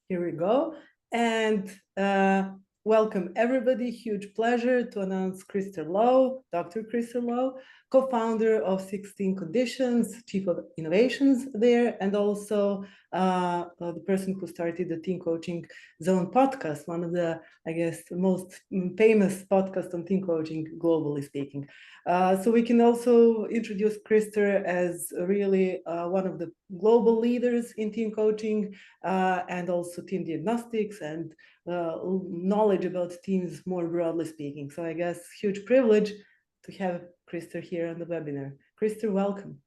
Here we go. And welcome everybody. Huge pleasure to announce Krister Lowe, Dr. Krister Lowe, co-founder of 16 Conditions, Chief of Innovations there, and also the person who started the Teen Coaching Zone podcast, one of the, I guess, most famous podcasts on teen coaching, globally speaking. So we can also introduce Krister as really one of the global leaders in teen coaching and also teen diagnostics and knowledge about teens more broadly speaking. So I guess huge privilege to have Krister here on the webinar. Krister, welcome.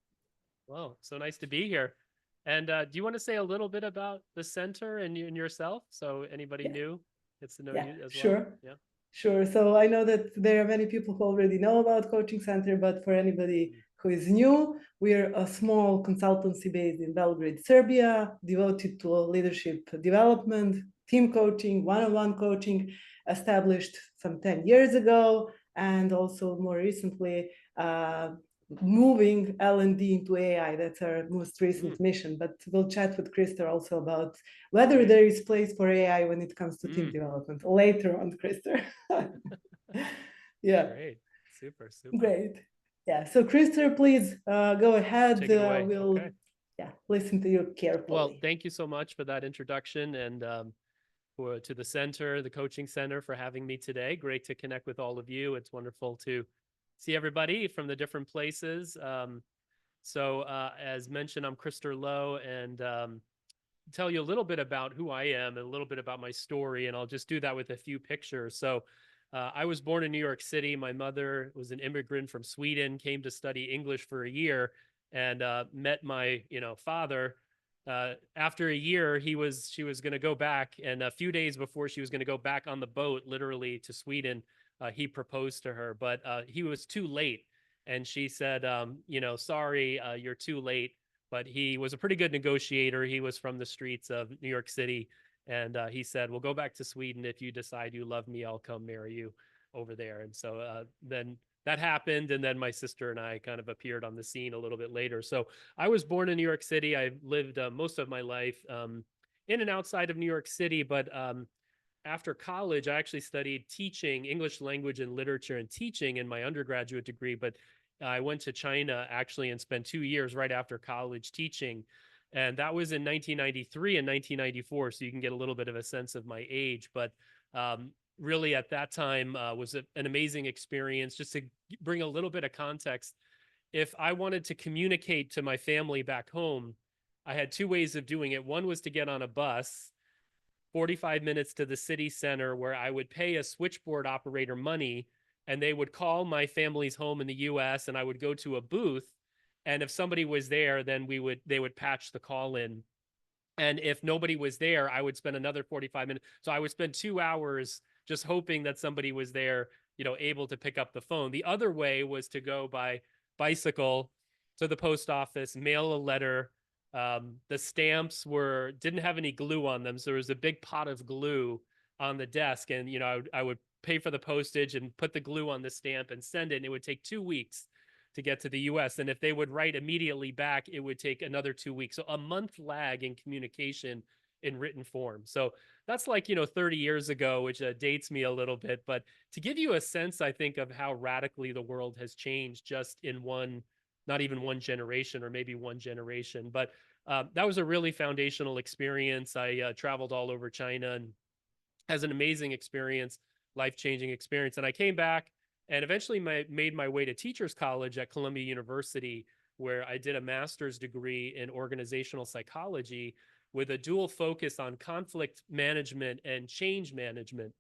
Well, so nice to be here. And do you want to say a little bit about the center and yourself, so anybody Yeah, new gets to know yeah, you as well? sure. Yeah. Sure. So I know that there are many people who already know about Koučing Centar, but for anybody who is new, we're a small consultancy based in Belgrade, Serbia, devoted to leadership development, team coaching, one-on-one coaching, established some 10 years ago, and also more recently, moving L&D into AI. That's our most recent mission. But we'll chat with Krister also about whether there is place for AI when it comes to team development later on, Krister. Yeah. Great. Super, super. Great. Yeah. So, Krister, please go ahead. Take it away. We'll Okay. listen to you carefully. Well, thank you so much for that introduction and to the center, the Koučing Center, for having me today. Great to connect with all of you. It's wonderful to see everybody from the different places. So as mentioned, I'm Krister Lowe, and tell you a little bit about who I am and a little bit about my story, and I'll just do that with a few pictures. So I was born in New York City. My mother was an immigrant from Sweden, came to study English for a year, and met my father. After a year, she was going to go back, and a few days before she was going to go back on the boat, literally to Sweden, he proposed to her, but he was too late, and she said, sorry, you're too late. But he was a pretty good negotiator. He was from the streets of New York City. And he said, well, go back to Sweden. If you decide you love me, I'll come marry you over there. And so then that happened. And then my sister and I kind of appeared on the scene a little bit later. So I was born in New York City. I lived most of my life in and outside of New York City. But after college, I actually studied teaching, English language and literature and teaching in my undergraduate degree. But I went to China actually and spent 2 years right after college teaching. And that was in 1993 and 1994. So you can get a little bit of a sense of my age. But really at that time was an amazing experience. Just to bring a little bit of context, if I wanted to communicate to my family back home, I had two ways of doing it. One was to get on a bus 45 minutes to the city center, where I would pay a switchboard operator money, and they would call my family's home in the US, and I would go to a booth, and if somebody was there, then they would patch the call in. And if nobody was there, I would spend another 45 minutes. So I would spend 2 hours just hoping that somebody was there, able to pick up the phone. The other way was to go by bicycle to the post office, mail a letter. The stamps didn't have any glue on them, so there was a big pot of glue on the desk, and I would pay for the postage and put the glue on the stamp and send it, and it would take 2 weeks to get to the US. And if they would write immediately back, it would take another 2 weeks. So a month lag in communication in written form. So that's like 30 years ago, which dates me a little bit. But to give you a sense, I think, of how radically the world has changed just in not even one generation, or maybe one generation. But that was a really foundational experience. I traveled all over China and has an amazing experience, life-changing experience. And I came back and eventually made my way to Teachers College at Columbia University, where I did a master's degree in organizational psychology with a dual focus on conflict management and change management.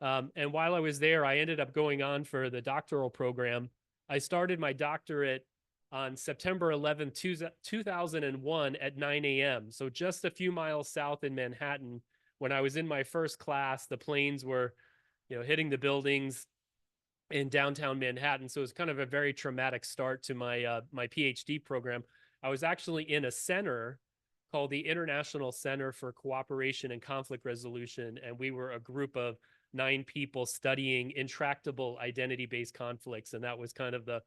And while I was there, I ended up going on for the doctoral program. I started my doctorate on September 11th, 2001 at 9 a.m. So just a few miles south in Manhattan. When I was in my first class, the planes were, hitting the buildings in downtown Manhattan. So it was kind of a very traumatic start to my PhD program. I was actually in a center called the International Center for Cooperation and Conflict Resolution, and we were a group of 9 people studying intractable identity-based conflicts, and that was kind of the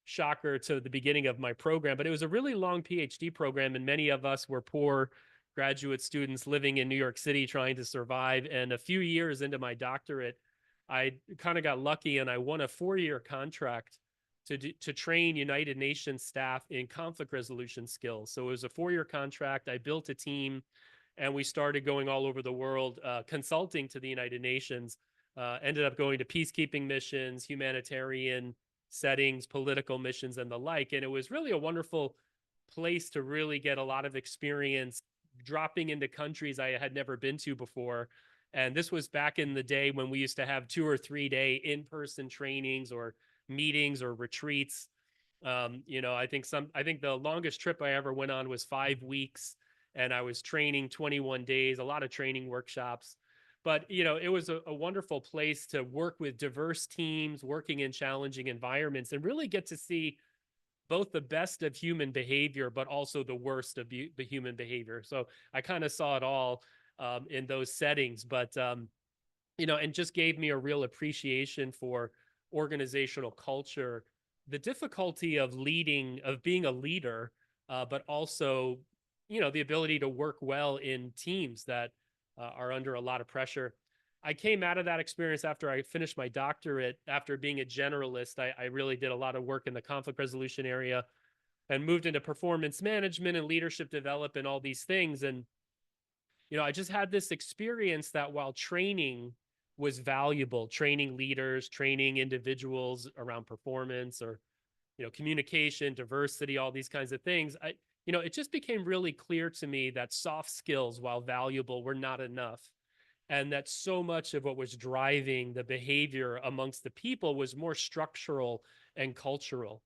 shocker to the beginning of my program. But it was a really long PhD program, and many of us were poor graduate students living in New York City trying to survive. And a few years into my doctorate, I kind of got lucky and I won a 4-year contract to train United Nations staff in conflict resolution skills. So it was a 4-year contract. I built a team and we started going all over the world, consulting to the United Nations, ended up going to peacekeeping missions, humanitarian settings, political missions, and the like. And it was really a wonderful place to really get a lot of experience dropping into countries I had never been to before. And this was back in the day when we used to have 2 or 3 day in-person trainings or meetings or retreats. I think the longest trip I ever went on was 5 weeks, and I was training 21 days, a lot of training workshops. But, it was a wonderful place to work with diverse teams, working in challenging environments, and really get to see both the best of human behavior, but also the worst of the human behavior. So I kind of saw it all in those settings, but, and just gave me a real appreciation for organizational culture, the difficulty of leading, of being a leader, but also, the ability to work well in teams that are under a lot of pressure. I came out of that experience after I finished my doctorate. After being a generalist, I really did a lot of work in the conflict resolution area and moved into performance management and leadership development, all these things. And, I just had this experience that while training was valuable, training leaders, training individuals around performance or, communication, diversity, all these kinds of things, it just became really clear to me that soft skills, while valuable, were not enough. And that so much of what was driving the behavior amongst the people was more structural and cultural.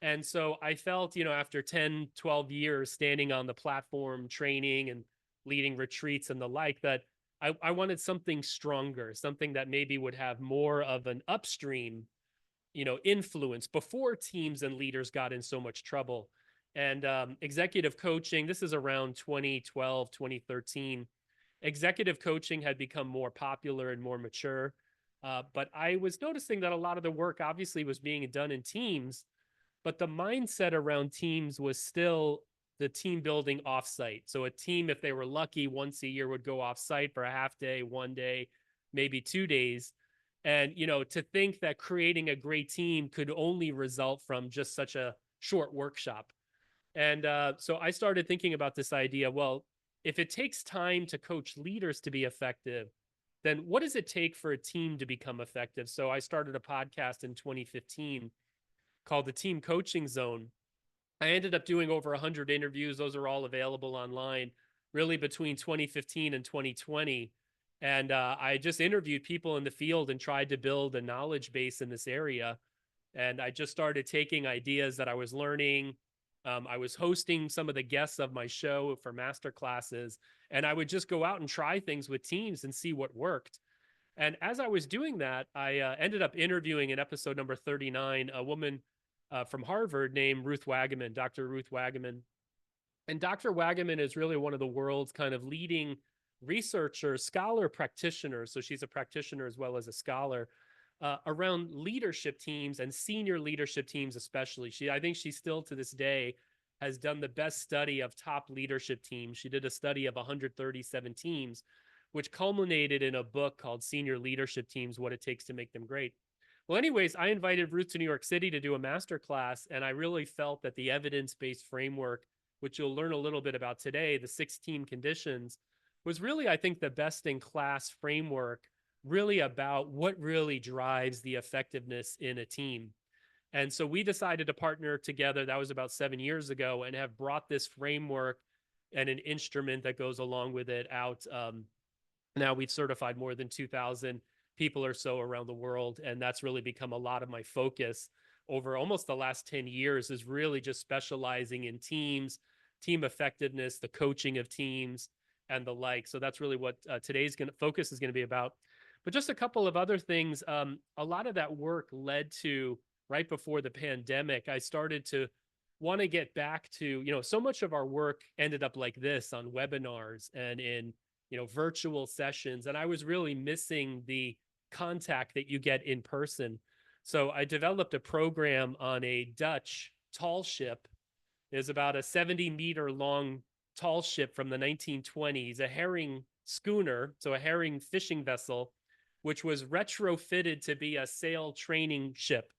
And so I felt, after 10, 12 years standing on the platform, training and leading retreats and the like, that I wanted something stronger, something that maybe would have more of an upstream, influence before teams and leaders got in so much trouble. And executive coaching, this is around 2012, 2013. Executive coaching had become more popular and more mature. But I was noticing that a lot of the work obviously was being done in teams, but the mindset around teams was still the team building offsite. So a team, if they were lucky, once a year would go offsite for a half day, 1 day, maybe 2 days. And, to think that creating a great team could only result from just such a short workshop. And so I started thinking about this idea, well, if it takes time to coach leaders to be effective, then what does it take for a team to become effective? So I started a podcast in 2015 called the Team Coaching Zone. I ended up doing over 100 interviews. Those are all available online, really between 2015 and 2020. And I just interviewed people in the field and tried to build a knowledge base in this area. And I just started taking ideas that I was learning. I was hosting some of the guests of my show for master classes, and I would just go out and try things with teams and see what worked. And as I was doing that, I ended up interviewing in episode number 39 a woman from Harvard named Ruth Wagaman, Dr. Ruth Wagaman. And Dr. Wagaman is really one of the world's kind of leading researchers, scholar practitioners. So she's a practitioner as well as a scholar around leadership teams and senior leadership teams, especially. I think she still to this day has done the best study of top leadership teams. She did a study of 137 teams, which culminated in a book called Senior Leadership Teams, What It Takes to Make Them Great. Well, anyways, I invited Ruth to New York City to do a master class, and I really felt that the evidence-based framework, which you'll learn a little bit about today, the 6 team conditions, was really, I think, the best in class framework, really about what really drives the effectiveness in a team. And so we decided to partner together. That was about 7 years ago, and have brought this framework and an instrument that goes along with it out. Now we've certified more than 2,000 people or so around the world. And that's really become a lot of my focus over almost the last 10 years, is really just specializing in teams, team effectiveness, the coaching of teams, and the like. So that's really what today's focus is going to be about. But just a couple of other things. A lot of that work led to, right before the pandemic, I started to want to get back to, so much of our work ended up like this on webinars and in, virtual sessions. And I was really missing the contact that you get in person. So I developed a program on a Dutch tall ship. It's about a 70-meter long tall ship from the 1920s, a herring schooner, so a herring fishing vessel, which was retrofitted to be a sail training ship.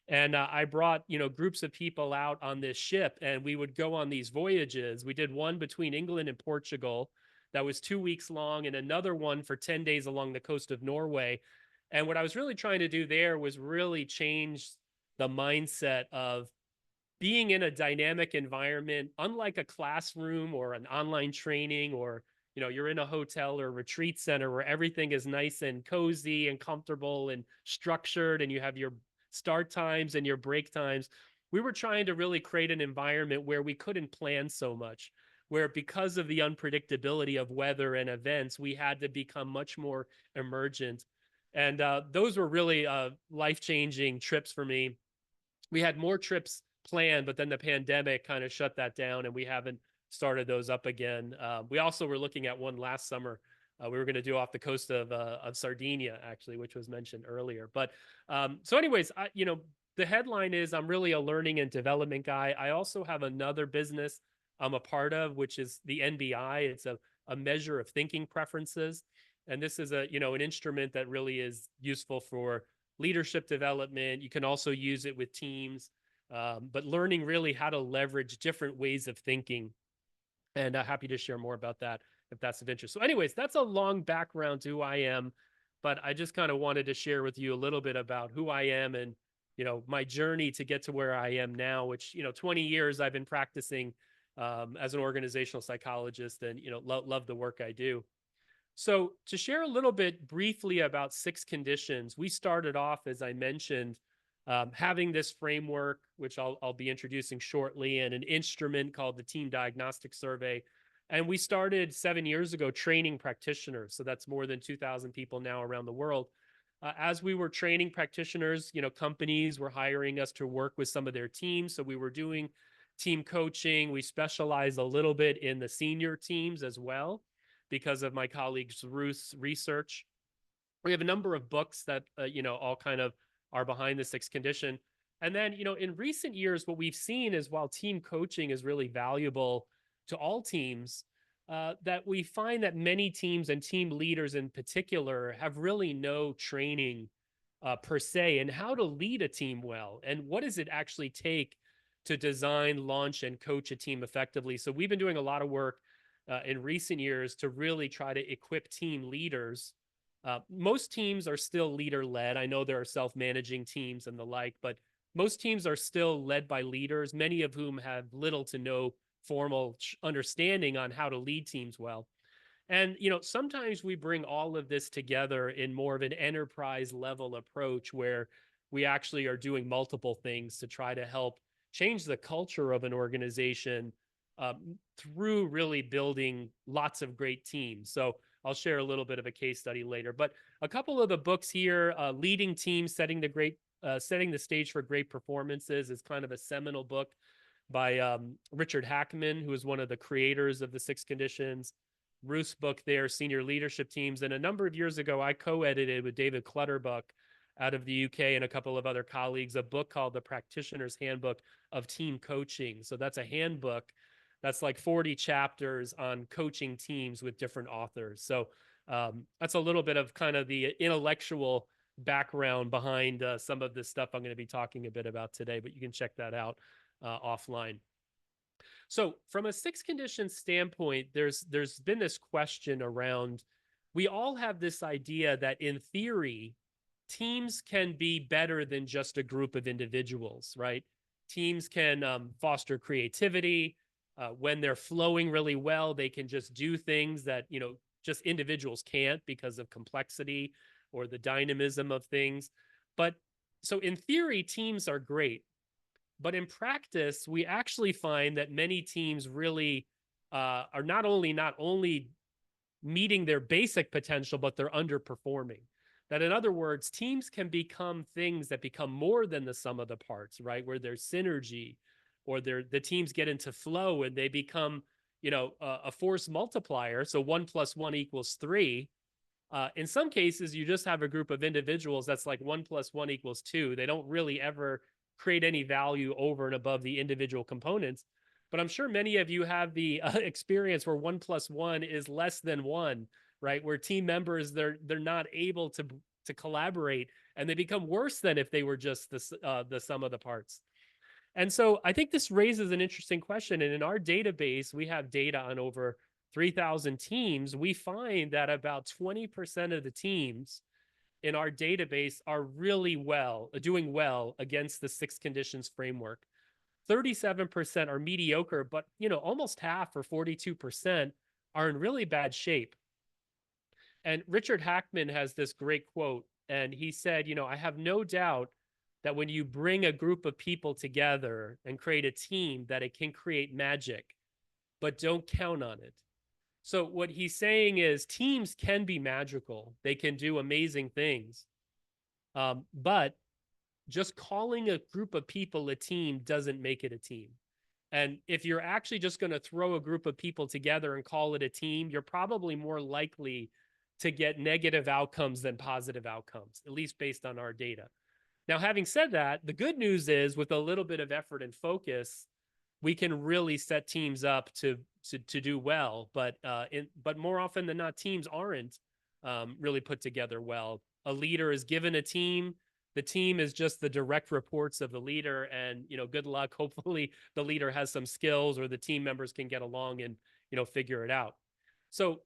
And I brought, groups of people out on this ship, and we would go on these voyages. We did one between England and Portugal that was 2 weeks long, and another one for 10 days along the coast of Norway. And what I was really trying to do there was really change the mindset of being in a dynamic environment, unlike a classroom or an online training, or you're in a hotel or retreat center where everything is nice and cozy and comfortable and structured, and you have your start times and your break times. We were trying to really create an environment where we couldn't plan so much, where because of the unpredictability of weather and events, we had to become much more emergent. And those were really life-changing trips for me. We had more trips planned, but then the pandemic kind of shut that down, and we haven't started those up again. We also were looking at one last summer. We were going to do off the coast of Sardinia, actually, which was mentioned earlier. But so anyways, the headline is I'm really a learning and development guy. I also have another business I'm a part of, which is the NBI. It's a measure of thinking preferences. And this is an instrument that really is useful for leadership development. You can also use it with teams, but learning really how to leverage different ways of thinking. And happy to share more about that if that's of interest. So anyways, that's a long background to who I am, but I just kind of wanted to share with you a little bit about who I am and, my journey to get to where I am now, which, 20 years I've been practicing as an organizational psychologist, and, love the work I do. So to share a little bit briefly about 6 conditions, we started off, as I mentioned, having this framework, which I'll be introducing shortly, and an instrument called the Team Diagnostics Survey. And we started 7 years ago training practitioners. So that's more than 2,000 people now around the world. As we were training practitioners, companies were hiring us to work with some of their teams. So we were doing team coaching. We specialize a little bit in the senior teams as well, because of my colleague Ruth's research. We have a number of books that, all kind of are behind the 6th condition. And then, in recent years, what we've seen is while team coaching is really valuable to all teams, that we find that many teams and team leaders in particular have really no training per se in how to lead a team well. And what does it actually take to design, launch, and coach a team effectively? So we've been doing a lot of work in recent years to really try to equip team leaders. Most teams are still leader-led. I know there are self-managing teams and the like, but most teams are still led by leaders, many of whom have little to no formal understanding on how to lead teams well. And, sometimes we bring all of this together in more of an enterprise level approach where we actually are doing multiple things to try to help change the culture of an organization through really building lots of great teams. So I'll share a little bit of a case study later, but a couple of the books here, Leading Teams, Setting the Stage for Great Performances, is kind of a seminal book by Richard Hackman, who is one of the creators of the 6 conditions. Ruth's book there, Senior Leadership Teams. And a number of years ago, I co-edited with David Clutterbuck out of the UK and a couple of other colleagues, a book called The Practitioner's Handbook of Team Coaching. So that's a handbook that's like 40 chapters on coaching teams with different authors. So that's a little bit of kind of the intellectual background behind some of the stuff I'm going to be talking a bit about today, but you can check that out offline. So from a 6 condition standpoint, there's been this question around, we all have this idea that in theory, teams can be better than just a group of individuals, right? Teams can foster creativity. When they're flowing really well, they can just do things that, just individuals can't because of complexity or the dynamism of things. But so in theory, teams are great. But in practice, we actually find that many teams really are not only meeting their basic potential, but they're underperforming. That, in other words, teams can become things that become more than the sum of the parts, right? Where there's synergy, or the teams get into flow and they become, a force multiplier. So 1 + 1 = 3. In some cases, you just have a group of individuals that's like 1 + 1 = 2. They don't really ever create any value over and above the individual components. but I'm sure many of you have the experience where 1 + 1 is less than 1, right? Where team members, they're not able to collaborate, and they become worse than if they were just the sum of the parts. And so I think this raises an interesting question. And in our database, we have data on over 3,000 teams. We find that about 20% of the teams in our database are really doing well against the 6 conditions framework. 37% are mediocre, but almost half, or 42%, are in really bad shape. And Richard Hackman has this great quote, and he said, I have no doubt that when you bring a group of people together and create a team, that it can create magic, but don't count on it. So what he's saying is teams can be magical. They can do amazing things. But just calling a group of people a team doesn't make it a team. And if you're actually just going to throw a group of people together and call it a team, you're probably more likely to get negative outcomes than positive outcomes, at least based on our data. Now, having said that, the good news is with a little bit of effort and focus, we can really set teams up to do well. But more often than not, teams aren't really put together well. A leader is given a team. The team is just the direct reports of the leader, and good luck. Hopefully the leader has some skills, or the team members can get along and figure it out. So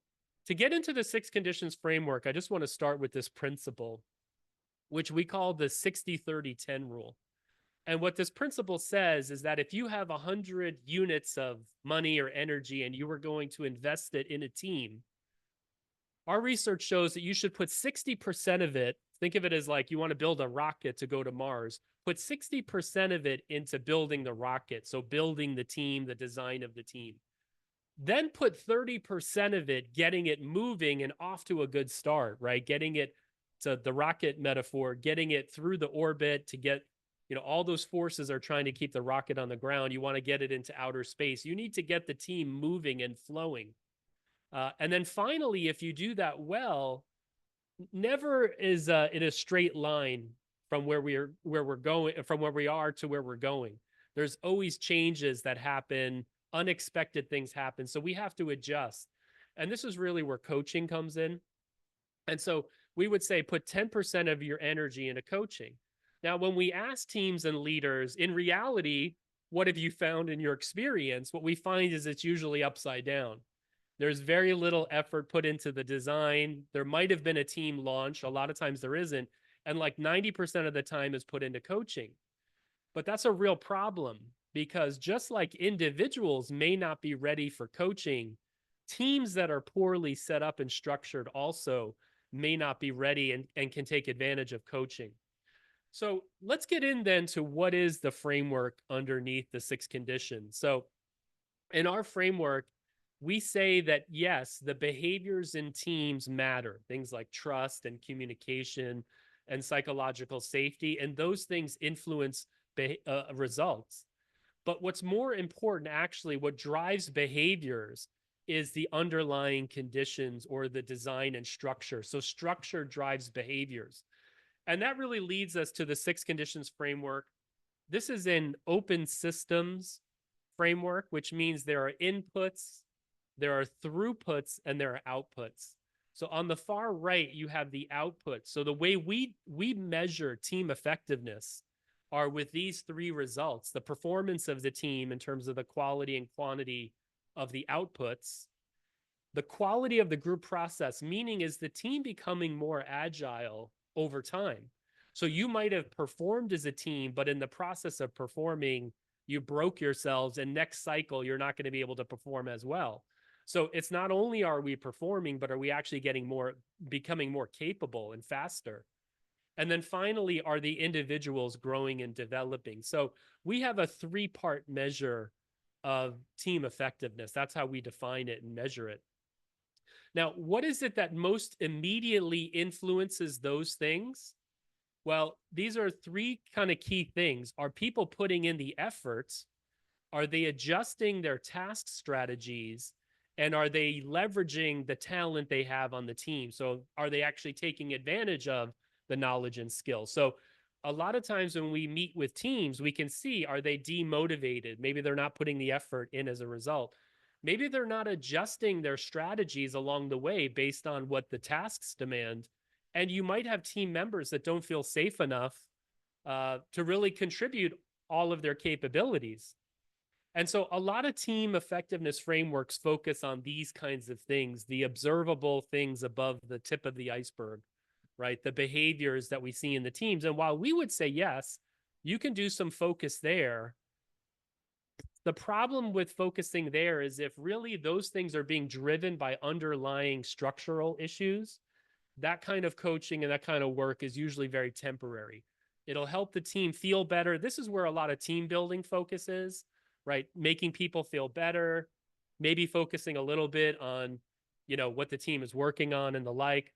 to get into the 6 conditions framework, I just want to start with this principle, which we call the 60-30-10 rule. And what this principle says is that if you have 100 units of money or energy and you are going to invest it in a team, our research shows that you should put 60% of it, think of it as like you want to build a rocket to go to Mars, put 60% of it into building the rocket, so building the team, the design of the team. Then put 30% of it getting it moving and off to a good start, right? Getting it to the rocket metaphor, getting it through the orbit to get, all those forces are trying to keep the rocket on the ground. You want to get it into outer space. You need to get the team moving and flowing. And then finally, if you do that well, never is in a straight line from where we are to where we're going. There's always changes that happen, unexpected things happen. So we have to adjust. And this is really where coaching comes in. And so we would say put 10% of your energy into coaching. Now, when we ask teams and leaders, in reality, what have you found in your experience? What we find is it's usually upside down. There's very little effort put into the design. There might have been a team launch. A lot of times there isn't. And like 90% of the time is put into coaching. But that's a real problem, because just like individuals may not be ready for coaching, teams that are poorly set up and structured also may not be ready and can take advantage of coaching. So let's get in then to what is the framework underneath the 6 conditions. So in our framework, we say that, yes, the behaviors in teams matter, things like trust and communication and psychological safety, and those things influence results. But what's more important, actually, what drives behaviors is the underlying conditions or the design and structure. So structure drives behaviors. And that really leads us to the 6 conditions framework. This is an open systems framework, which means there are inputs, there are throughputs, and there are outputs. So on the far right, you have the output. So the way we measure team effectiveness are with these 3 results: the performance of the team in terms of the quality and quantity of the outputs, the quality of the group process, meaning is the team becoming more agile over time. So you might have performed as a team, but in the process of performing, you broke yourselves, and next cycle, you're not going to be able to perform as well. So it's not only are we performing, but are we actually becoming more capable and faster? And then finally, are the individuals growing and developing? So we have a 3-part measure of team effectiveness. That's how we define it and measure it. Now, what is it that most immediately influences those things? Well, these are 3 kind of key things. Are people putting in the efforts? Are they adjusting their task strategies? And are they leveraging the talent they have on the team? So are they actually taking advantage of the knowledge and skill? So a lot of times when we meet with teams, we can see, are they demotivated? Maybe they're not putting the effort in as a result. Maybe they're not adjusting their strategies along the way based on what the tasks demand. And you might have team members that don't feel safe enough to really contribute all of their capabilities. And so a lot of team effectiveness frameworks focus on these kinds of things, the observable things above the tip of the iceberg, right? The behaviors that we see in the teams. And while we would say, yes, you can do some focus there, the problem with focusing there is if really those things are being driven by underlying structural issues, that kind of coaching and that kind of work is usually very temporary. It'll help the team feel better. This is where a lot of team building focus is, right? Making people feel better, maybe focusing a little bit on, what the team is working on and the like.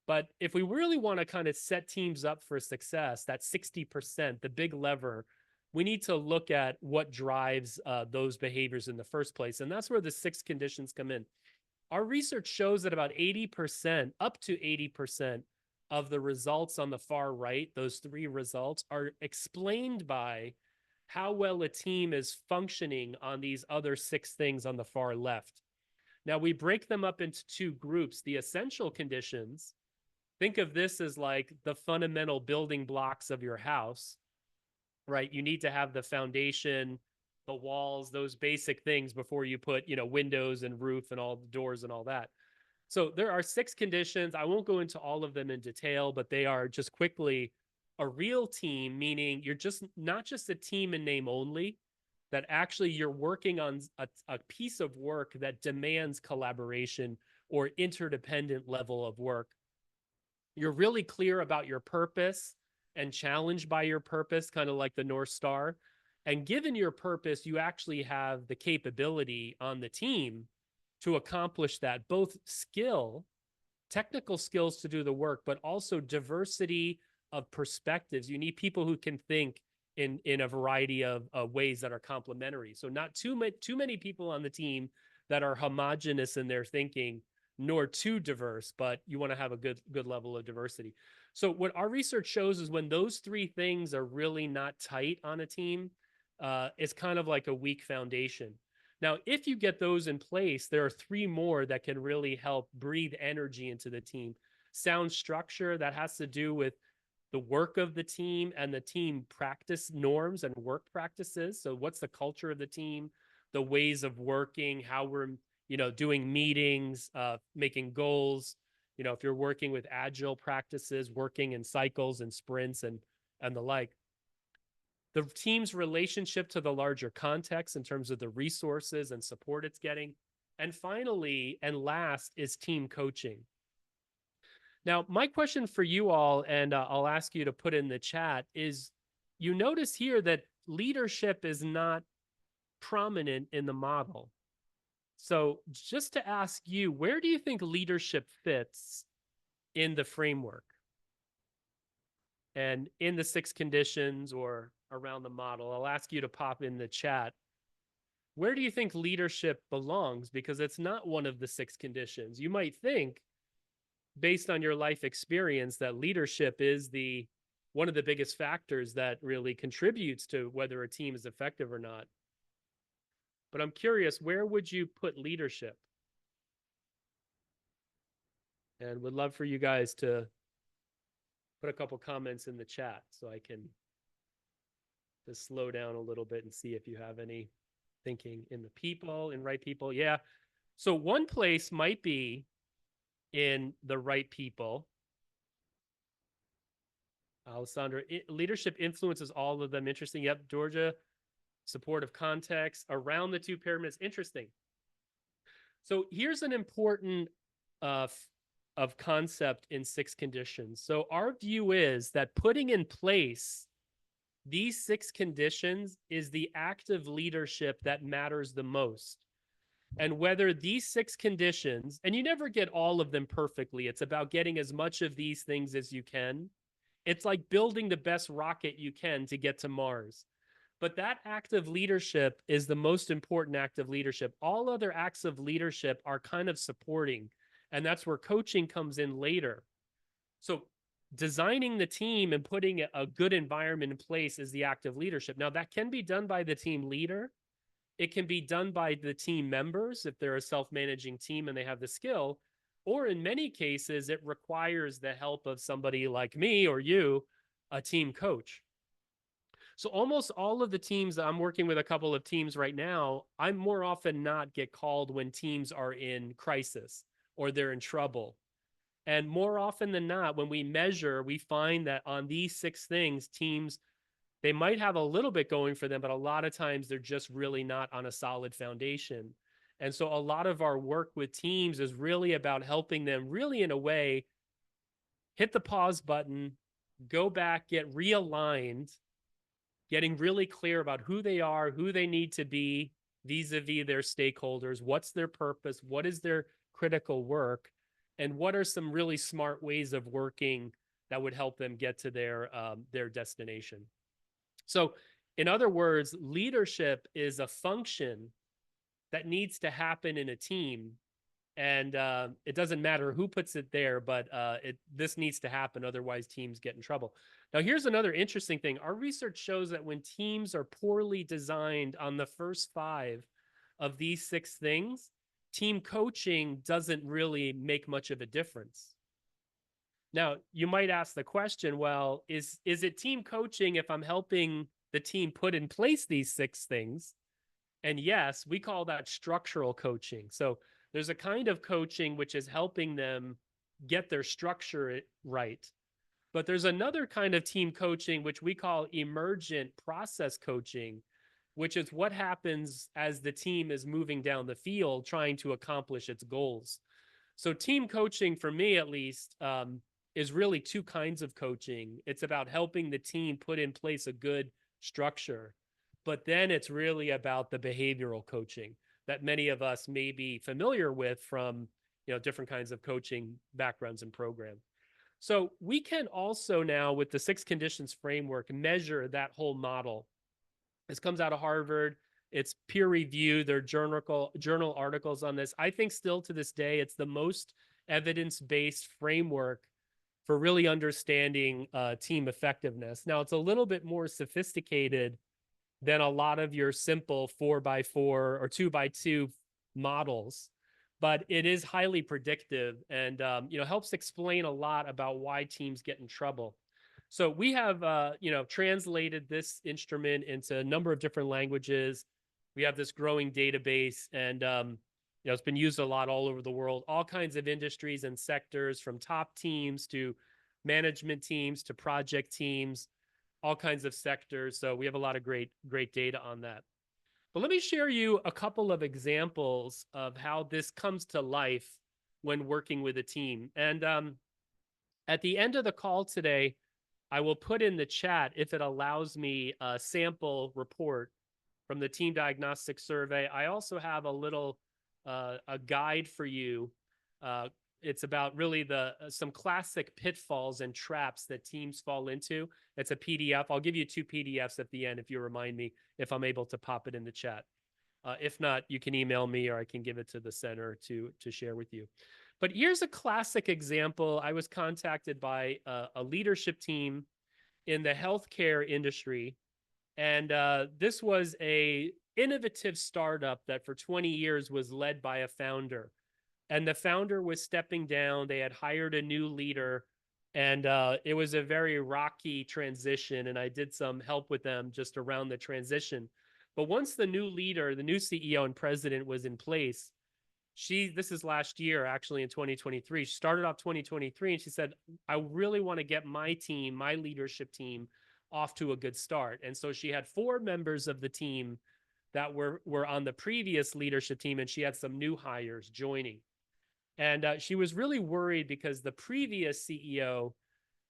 But if we really want to kind of set teams up for success, that 60%, the big lever, we need to look at what drives those behaviors in the first place. And that's where the 6 conditions come in. Our research shows that about 80%, up to 80% of the results on the far right, those 3 results, are explained by how well a team is functioning on these other 6 things on the far left. Now, we break them up into 2 groups. The essential conditions, think of this as like the fundamental building blocks of your house, right? You need to have the foundation, the walls, those basic things before you put, windows and roof and all the doors and all that. So there are 6 conditions. I won't go into all of them in detail, but they are just quickly a real team, meaning you're just not just a team in name only, that actually you're working on a piece of work that demands collaboration or interdependent level of work. You're really clear about your purpose and challenged by your purpose, kind of like the North Star. And given your purpose, you actually have the capability on the team to accomplish that, both technical skills to do the work, but also diversity of perspectives. You need people who can think in a variety of ways that are complementary. So not too many people on the team that are homogenous in their thinking, nor too diverse, but you want to have a good level of diversity. So what our research shows is when those 3 things are really not tight on a team, it's kind of like a weak foundation. Now, if you get those in place, there are 3 more that can really help breathe energy into the team. Sound structure, that has to do with the work of the team and the team practice norms and work practices. So what's the culture of the team, the ways of working, how we're, doing meetings, making goals, if you're working with agile practices, working in cycles and sprints and the like. The team's relationship to the larger context in terms of the resources and support it's getting. And finally, and last, is team coaching. Now, my question for you all, and I'll ask you to put in the chat, is you notice here that leadership is not prominent in the model. So just to ask you, where do you think leadership fits in the framework and in the 6 conditions or around the model? I'll ask you to pop in the chat. Where do you think leadership belongs? Because it's not one of the 6 conditions. You might think, based on your life experience, that leadership is one of the biggest factors that really contributes to whether a team is effective or not. But I'm curious, where would you put leadership? And would love for you guys to put a couple comments in the chat so I can just slow down a little bit and see if you have any thinking in the people, in right people. Yeah. So one place might be in the right people. Alessandra, leadership influences all of them. Interesting. Yep. Georgia, supportive context around the 2 pyramids. Interesting. So here's an important of concept in 6 conditions. So our view is that putting in place these 6 conditions is the act of leadership that matters the most. And whether these 6 conditions, and you never get all of them perfectly, it's about getting as much of these things as you can. It's like building the best rocket you can to get to Mars. But that act of leadership is the most important act of leadership. All other acts of leadership are kind of supporting, and that's where coaching comes in later. So designing the team and putting a good environment in place is the active leadership. Now, that can be done by the team leader. It can be done by the team members if they're a self-managing team and they have the skill. Or in many cases, it requires the help of somebody like me or you, a team coach. So almost all of the teams, I'm working with a couple of teams right now, I more often not get called when teams are in crisis or they're in trouble. And more often than not, when we measure, we find that on these 6 things, teams, they might have a little bit going for them, but a lot of times they're just really not on a solid foundation. And so a lot of our work with teams is really about helping them really in a way, hit the pause button, go back, get realigned, getting really clear about who they are, who they need to be vis-a-vis their stakeholders, what's their purpose, what is their critical work, and what are some really smart ways of working that would help them get to their destination. So in other words, leadership is a function that needs to happen in a team. And it doesn't matter who puts it there, but this needs to happen. Otherwise, teams get in trouble. Now, here's another interesting thing. Our research shows that when teams are poorly designed on the first 5 of these 6 things, team coaching doesn't really make much of a difference. Now, you might ask the question, well, is it team coaching if I'm helping the team put in place these 6 things? And yes, we call that structural coaching. So there's a kind of coaching which is helping them get their structure right. But there's another kind of team coaching, which we call emergent process coaching, which is what happens as the team is moving down the field trying to accomplish its goals. So team coaching, for me at least, is really 2 kinds of coaching. It's about helping the team put in place a good structure, but then it's really about the behavioral coaching that many of us may be familiar with from different kinds of coaching backgrounds and programs. So we can also now, with the 6 conditions framework, measure that whole model. This comes out of Harvard. It's peer reviewed. There are journal articles on this. I think still to this day, it's the most evidence-based framework for really understanding team effectiveness. Now, it's a little bit more sophisticated than a lot of your simple 4x4 or 2x2 models, but it is highly predictive and helps explain a lot about why teams get in trouble. So we have translated this instrument into a number of different languages. We have this growing database, and it's been used a lot all over the world, all kinds of industries and sectors, from top teams to management teams to project teams, all kinds of sectors. So we have a lot of great data on that. But let me share you a couple of examples of how this comes to life when working with a team. And at the end of the call today, I will put in the chat, if it allows me, a sample report from the team diagnostics survey. I also have a little a guide for you. It's about really some classic pitfalls and traps that teams fall into. It's a PDF. I'll give you 2 PDFs at the end if you remind me, if I'm able to pop it in the chat. If not, you can email me or I can give it to the center to share with you. But here's a classic example. I was contacted by a leadership team in the healthcare industry. And this was a innovative startup that for 20 years was led by a founder. And the founder was stepping down. They had hired a new leader, and it was a very rocky transition. And I did some help with them just around the transition. But once the new leader, the new CEO and president was in place, this is last year, actually in 2023, she started off 2023 and she said, I really want to get my team, my leadership team, off to a good start. And so she had 4 members of the team that were on the previous leadership team, and she had some new hires joining. And she was really worried because the previous CEO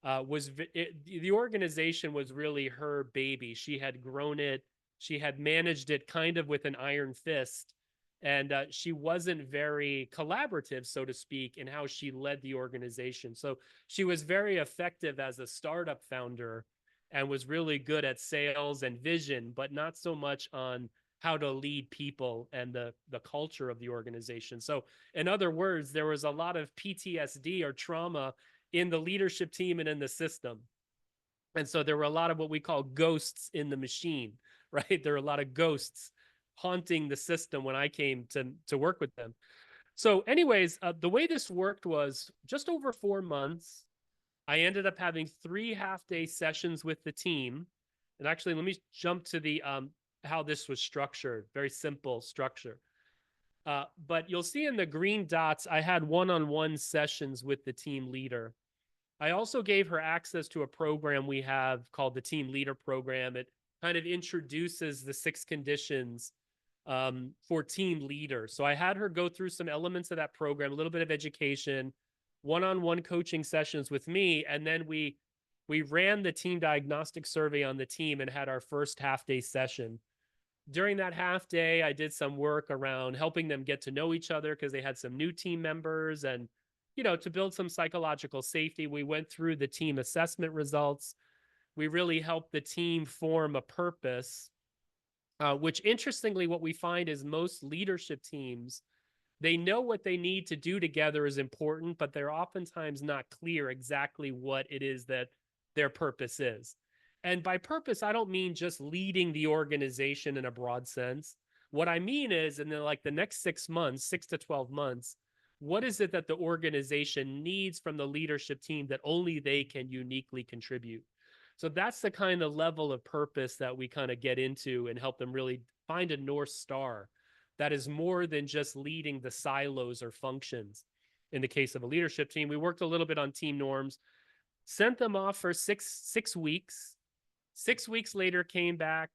the organization was really her baby. She had grown it. She had managed it kind of with an iron fist. And she wasn't very collaborative, so to speak, in how she led the organization. So she was very effective as a startup founder and was really good at sales and vision, but not so much on how to lead people and the culture of the organization. So in other words, there was a lot of PTSD or trauma in the leadership team and in the system. And so there were a lot of what we call ghosts in the machine, right? There were a lot of ghosts haunting the system when I came to work with them. So anyways, the way this worked was just over 4 months. I ended up having 3 half-day sessions with the team. And actually, let me jump to the how this was structured. Very simple structure. But you'll see in the green dots, I had one-on-one sessions with the team leader. I also gave her access to a program we have called the Team Leader Program. It kind of introduces the 6 conditions for team leaders. So I had her go through some elements of that program, a little bit of education, one-on-one coaching sessions with me, and then we ran the team diagnostic survey on the team and had our first half-day session. During that half day, I did some work around helping them get to know each other because they had some new team members, and to build some psychological safety. We went through the team assessment results. We really helped the team form a purpose, which interestingly, what we find is most leadership teams, they know what they need to do together is important, but they're oftentimes not clear exactly what it is that their purpose is. And by purpose, I don't mean just leading the organization in a broad sense. What I mean is in the next 6 months, 6 to 12 months, what is it that the organization needs from the leadership team that only they can uniquely contribute? So that's the kind of level of purpose that we kind of get into and help them really find a North Star that is more than just leading the silos or functions. In the case of a leadership team, we worked a little bit on team norms, sent them off for six weeks. 6 weeks later, came back.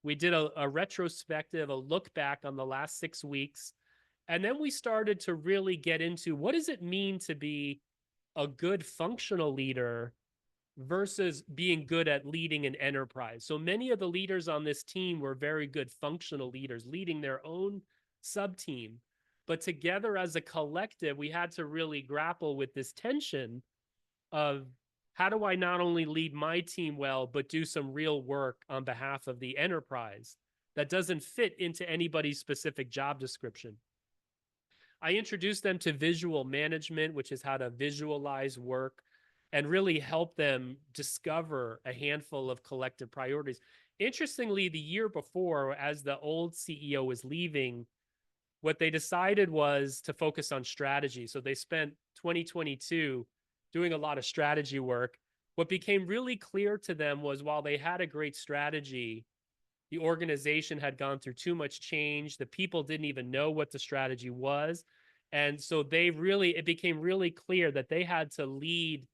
We did a retrospective, a look back on the last 6 weeks. And then we started to really get into what does it mean to be a good functional leader versus being good at leading an enterprise. So many of the leaders on this team were very good functional leaders, leading their own sub-team. But together as a collective, we had to really grapple with this tension of how do I not only lead my team well, but do some real work on behalf of the enterprise that doesn't fit into anybody's specific job description. I introduced them to visual management, which is how to visualize work and really help them discover a handful of collective priorities. Interestingly, the year before, as the old CEO was leaving, what they decided was to focus on strategy. So they spent 2022 doing a lot of strategy work. What became really clear to them was while they had a great strategy, the organization had gone through too much change. The people didn't even know what the strategy was. And so it became really clear that they had to lead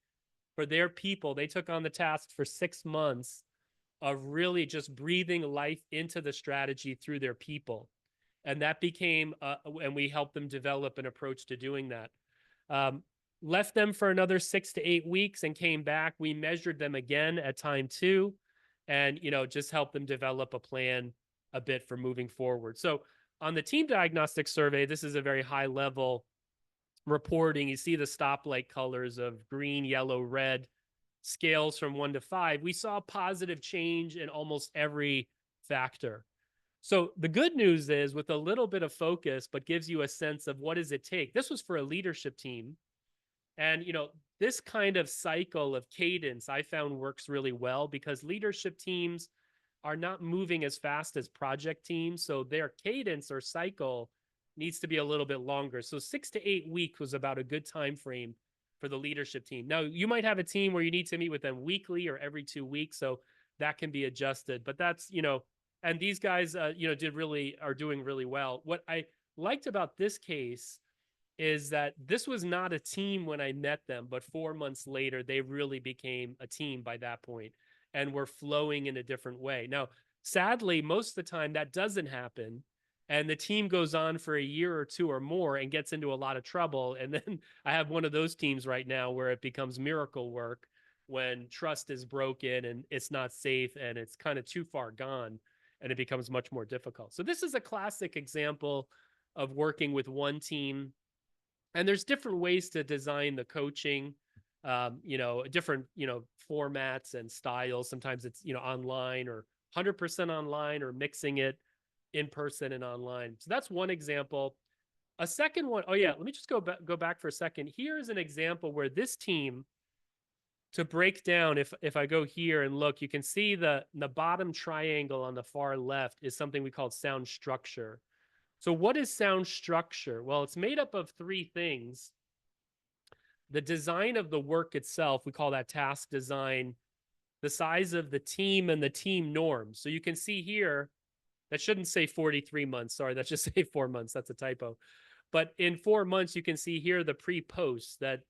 for their people. They took on the task for 6 months of really just breathing life into the strategy through their people. And that became, and we helped them develop an approach to doing that. Left them for another 6 to 8 weeks and came back. We measured them again at time 2 and, just helped them develop a plan a bit for moving forward. So on the team diagnostic survey, this is a very high level reporting. You see the stoplight colors of green, yellow, red, scales from 1 to 5. We saw positive change in almost every factor. So the good news is with a little bit of focus, but gives you a sense of what does it take. This was for a leadership team. And, this kind of cycle of cadence I found works really well because leadership teams are not moving as fast as project teams. So their cadence or cycle needs to be a little bit longer. So 6 to 8 weeks was about a good time frame for the leadership team. Now, you might have a team where you need to meet with them weekly or every 2 weeks. So that can be adjusted. But that's, and these guys, are doing really well. What I liked about this case is that this was not a team when I met them, but 4 months later, they really became a team by that point and were flowing in a different way. Now, sadly, most of the time that doesn't happen. And the team goes on for a year or 2 or more and gets into a lot of trouble. And then I have one of those teams right now where it becomes miracle work when trust is broken and it's not safe and it's kind of too far gone and it becomes much more difficult. So this is a classic example of working with one team. And there's different ways to design the coaching, different, formats and styles. Sometimes it's, online or 100% online or mixing it in person and online. So that's one example. A second one, let me just go back for a second. Here is an example where this team to break down, if I go here and look, you can see the bottom triangle on the far left is something we call sound structure. So what is sound structure? Well, it's made up of three things. The design of the work itself, we call that task design, the size of the team and the team norms. So you can see here, that shouldn't say 43 months. Sorry, that should say 4 months. That's a typo. But in 4 months, you can see here the pre-post that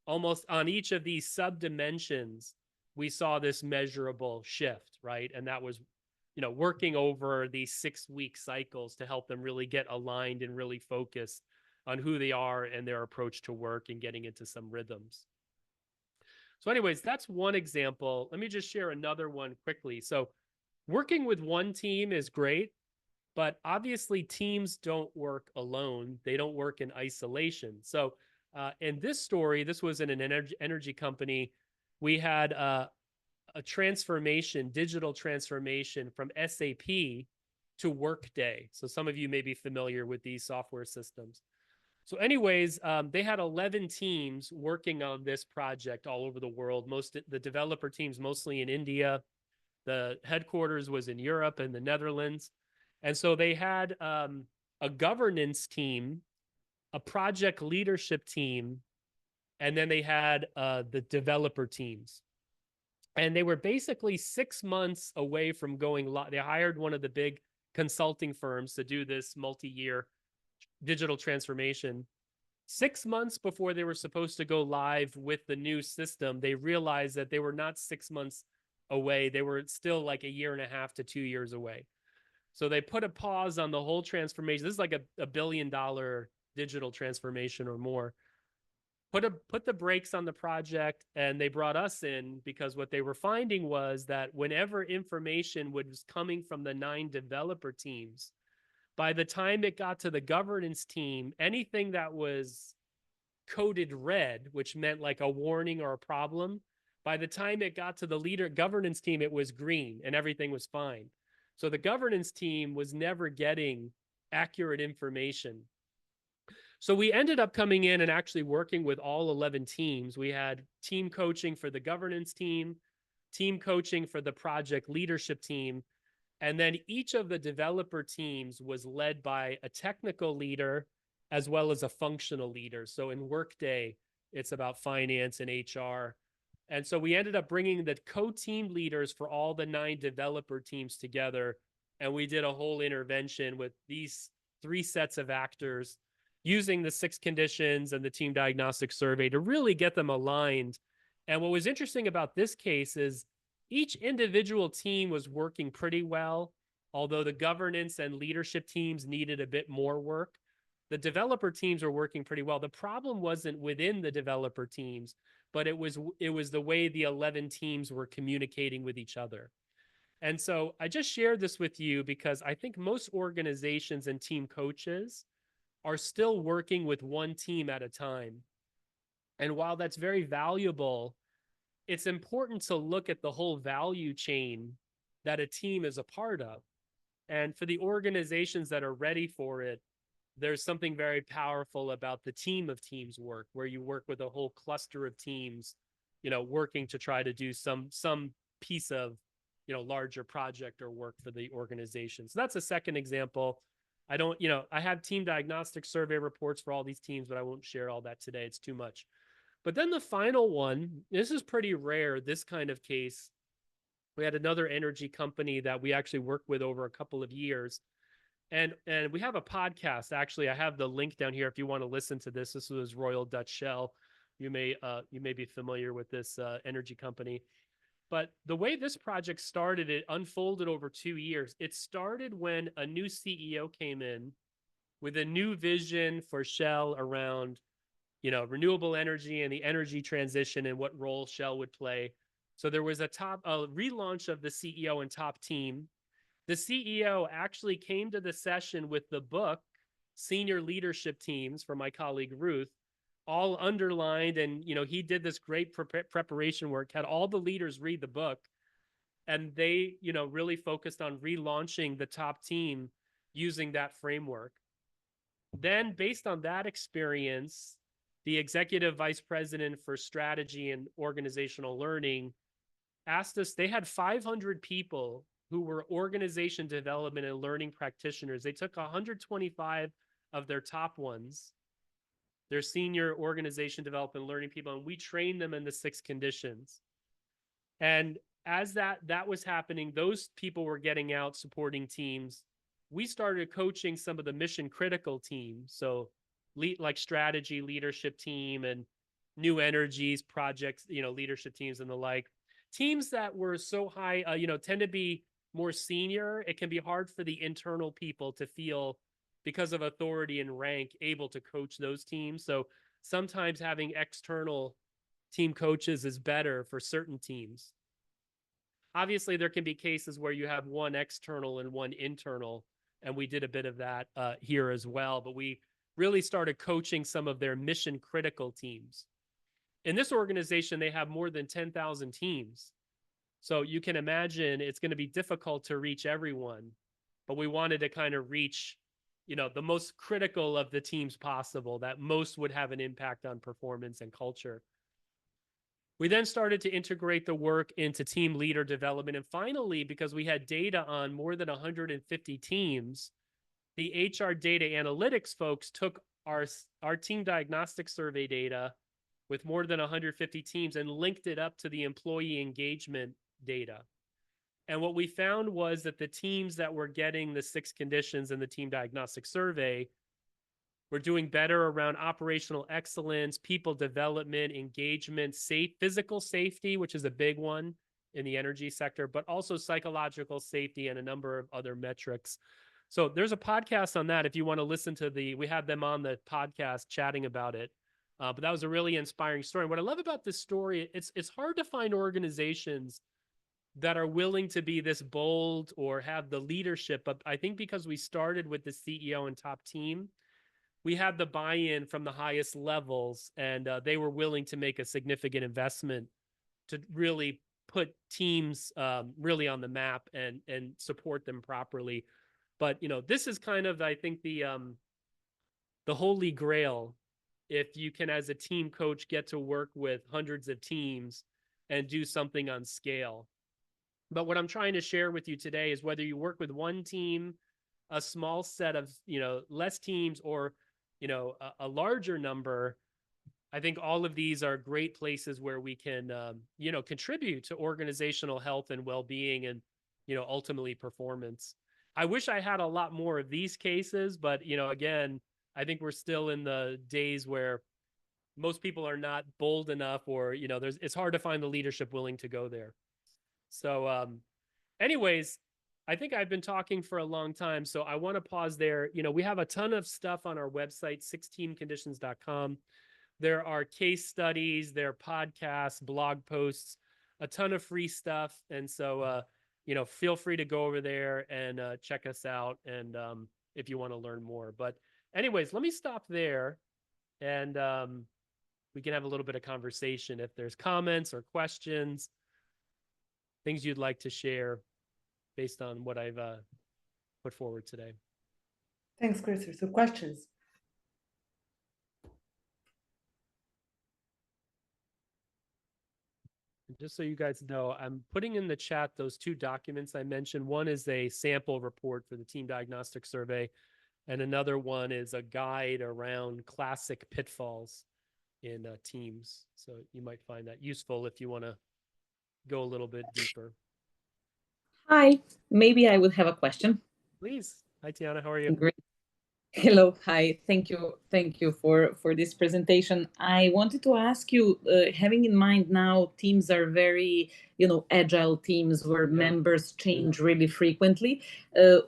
almost on each of these sub-dimensions, we saw this measurable shift, right? And that was, working over these 6-week cycles to help them really get aligned and really focused on who they are and their approach to work and getting into some rhythms. So anyways, that's one example. Let me just share another one quickly. So working with one team is great, but obviously teams don't work alone. They don't work in isolation. So in this story, this was in an energy company. We had a transformation, digital transformation from SAP to Workday. So some of you may be familiar with these software systems. So anyways, they had 11 teams working on this project all over the world. The developer teams mostly in India. The headquarters was in Europe and the Netherlands. And so they had a governance team, a project leadership team, and then they had the developer teams. And they were basically 6 months away from going live. They hired one of the big consulting firms to do this multi-year digital transformation. 6 months before they were supposed to go live with the new system, they realized that they were not 6 months away. They were still like 1.5 to 2 years away. So they put a pause on the whole transformation. This is like a $1 billion digital transformation or more. Put the brakes on the project, and they brought us in because what they were finding was that whenever information was coming from the 9 developer teams, by the time it got to the governance team, anything that was coded red, which meant like a warning or a problem, by the time it got to the governance team, it was green and everything was fine. So the governance team was never getting accurate information. So we ended up coming in and actually working with all 11 teams. We had team coaching for the governance team coaching for the project leadership team, and then each of the developer teams was led by a technical leader as well as a functional leader. So in Workday, it's about finance and HR. And so we ended up bringing the co-team leaders for all the 9 developer teams together. And we did a whole intervention with these 3 sets of actors using the 6 conditions and the team diagnostic survey to really get them aligned. And what was interesting about this case is each individual team was working pretty well, although the governance and leadership teams needed a bit more work. The developer teams were working pretty well. The problem wasn't within the developer teams, but it was the way the 11 teams were communicating with each other. And so I just shared this with you because I think most organizations and team coaches are still working with one team at a time. And while that's very valuable, it's important to look at the whole value chain that a team is a part of. And for the organizations that are ready for it, there's something very powerful about the team of teams work, where you work with a whole cluster of teams, working to try to do some piece of, larger project or work for the organization. So that's a second example. I have team diagnostic survey reports for all these teams, but I won't share all that today. It's too much. But then the final one, this is pretty rare, this kind of case. We had another energy company that we actually worked with over a couple of years. And we have a podcast. Actually, I have the link down here if you want to listen to this. This was Royal Dutch Shell. You may be familiar with this energy company. But the way this project started, it unfolded over 2 years. It started when a new CEO came in with a new vision for Shell around, renewable energy and the energy transition and what role Shell would play. So there was a relaunch of the CEO and top team. The CEO actually came to the session with the book, Senior Leadership Teams, for my colleague Ruth, all underlined. And, he did this great preparation work, had all the leaders read the book. And they, really focused on relaunching the top team using that framework. Then based on that experience, the executive vice president for strategy and organizational learning asked us, they had 500 people who were organization development and learning practitioners. They took 125 of their top ones, their senior organization development learning people, and we trained them in the 6 conditions. And as that was happening, those people were getting out supporting teams. We started coaching some of the mission critical teams. So like strategy leadership team and new energies projects, leadership teams and the like. Teams that were so high, tend to be more senior. It can be hard for the internal people to feel, because of authority and rank, able to coach those teams. So sometimes having external team coaches is better for certain teams. Obviously, there can be cases where you have one external and one internal, and we did a bit of that here as well. But we really started coaching some of their mission critical teams. In this organization, they have more than 10,000 teams. So you can imagine it's going to be difficult to reach everyone, but we wanted to kind of reach, the most critical of the teams possible that most would have an impact on performance and culture. We then started to integrate the work into team leader development. And finally, because we had data on more than 150 teams, the HR data analytics folks took our team diagnostic survey data with more than 150 teams and linked it up to the employee engagement data. And what we found was that the teams that were getting the 6 conditions in the team diagnostic survey were doing better around operational excellence, people development, engagement, physical safety, which is a big one in the energy sector, but also psychological safety and a number of other metrics. So there's a podcast on that if you want to listen to we had them on the podcast chatting about it. But that was a really inspiring story. What I love about this story, it's hard to find organizations that are willing to be this bold or have the leadership. But I think because we started with the CEO and top team, we had the buy-in from the highest levels, and they were willing to make a significant investment to really put teams really on the map and support them properly. But, this is kind of, I think, the holy grail. If you can, as a team coach, get to work with hundreds of teams and do something on scale. But what I'm trying to share with you today is whether you work with one team, a small set of, less teams, or, a larger number, I think all of these are great places where we can, contribute to organizational health and well-being and, ultimately performance. I wish I had a lot more of these cases, but, again, I think we're still in the days where most people are not bold enough, or, it's hard to find the leadership willing to go there. So anyways, I think I've been talking for a long time, so I want to pause there. We have a ton of stuff on our website, 6teamconditions.com. There are case studies, there are podcasts, blog posts, a ton of free stuff. And so, feel free to go over there and check us out, and if you want to learn more. But anyways, let me stop there, and we can have a little bit of conversation. If there's comments or questions, things you'd like to share based on what I've put forward today. Thanks, Krister. So questions? Just so you guys know, I'm putting in the chat those 2 documents I mentioned. One is a sample report for the team diagnostic survey, and another one is a guide around classic pitfalls in teams. So you might find that useful if you want to go a little bit deeper. Hi, maybe I would have a question. Please. Hi, Tiana. How are you? Great. Hello. Hi. Thank you for this presentation. I wanted to ask you, having in mind now teams are very, agile teams where members change really frequently.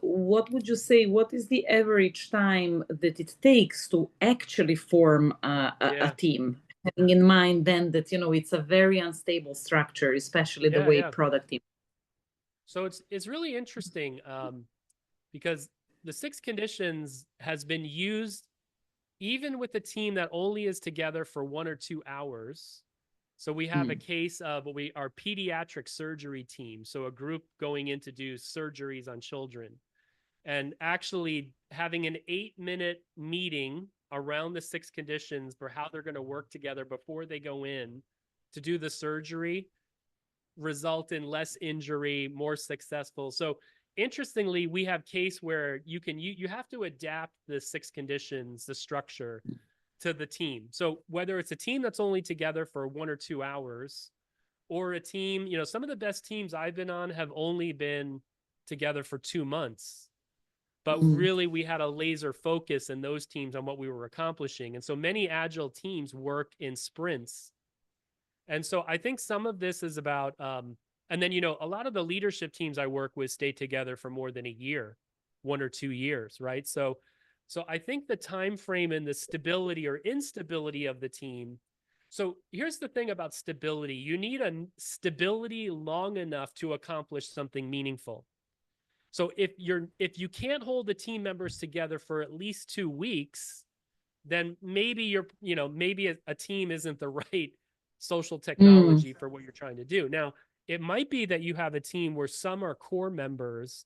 What would you say, what is the average time that it takes to actually form a team? Having in mind then that, it's a very unstable structure, especially the way product team. So it's really interesting because the 6 conditions has been used even with a team that only is together for 1 or 2 hours. So we have a case of our pediatric surgery team. So a group going in to do surgeries on children, and actually having an 8-minute meeting around the 6 conditions for how they're going to work together before they go in to do the surgery result in less injury, more successful. So interestingly, we have case where you have to adapt the 6 conditions, the structure to the team. So whether it's a team that's only together for 1 or 2 hours, or a team, some of the best teams I've been on have only been together for 2 months. But really, we had a laser focus in those teams on what we were accomplishing. And so many agile teams work in sprints. And so I think some of this is about, and then, a lot of the leadership teams I work with stay together for more than a year, 1 or 2 years, right? So I think the time frame and the stability or instability of the team. So here's the thing about stability. You need a stability long enough to accomplish something meaningful. So if you can't hold the team members together for at least 2 weeks, then maybe maybe a team isn't the right social technology for what you're trying to do. Now, it might be that you have a team where some are core members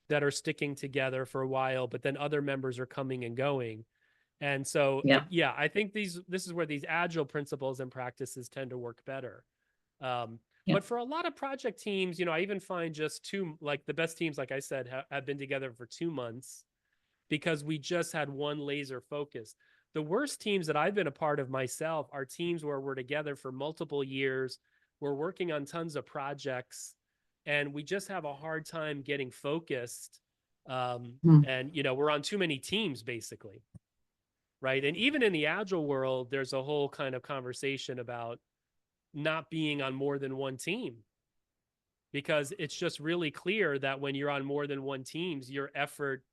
that are sticking together for a while, but then other members are coming and going. And so, I think this is where these agile principles and practices tend to work better. But for a lot of project teams, I even find just like the best teams, like I said, have been together for 2 months because we just had one laser focus. The worst teams that I've been a part of myself are teams where we're together for multiple years. We're working on tons of projects and we just have a hard time getting focused. And, we're on too many teams basically. Right. And even in the agile world, there's a whole kind of conversation about not being on more than one team, because it's just really clear that when you're on more than one teams, your effort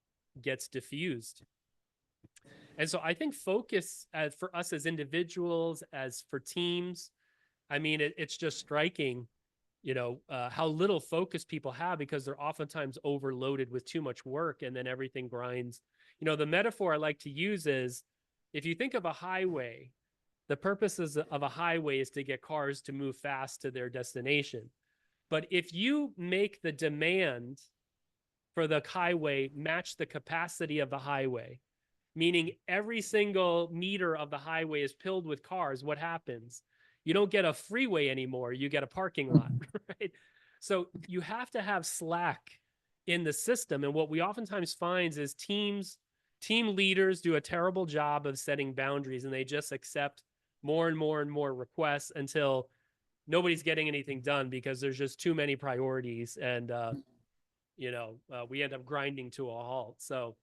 gets diffused. And so I think focus for us as individuals, as for teams, I mean, it's just striking, how little focus people have because they're oftentimes overloaded with too much work and then everything grinds. The metaphor I like to use is, if you think of a highway, the purposes of a highway is to get cars to move fast to their destination. But if you make the demand for the highway match the capacity of the highway, meaning every single meter of the highway is filled with cars, what happens? You don't get a freeway anymore, you get a parking lot, right? So you have to have slack in the system. And what we oftentimes find is team leaders do a terrible job of setting boundaries, and they just accept more and more and more requests until nobody's getting anything done because there's just too many priorities. And, we end up grinding to a halt. So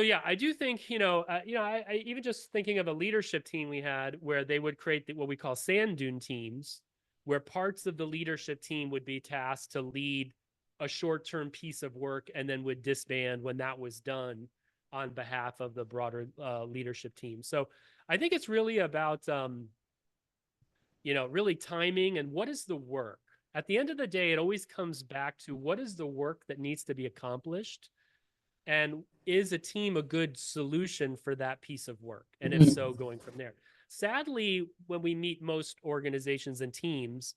yeah, I do think, I even just thinking of a leadership team we had where they would create what we call sand dune teams, where parts of the leadership team would be tasked to lead a short-term piece of work and then would disband when that was done on behalf of the broader leadership team. So I think it's really about, really timing and what is the work. At the end of the day, it always comes back to what is the work that needs to be accomplished, and is a team a good solution for that piece of work? And if so, going from there. Sadly, when we meet most organizations and teams,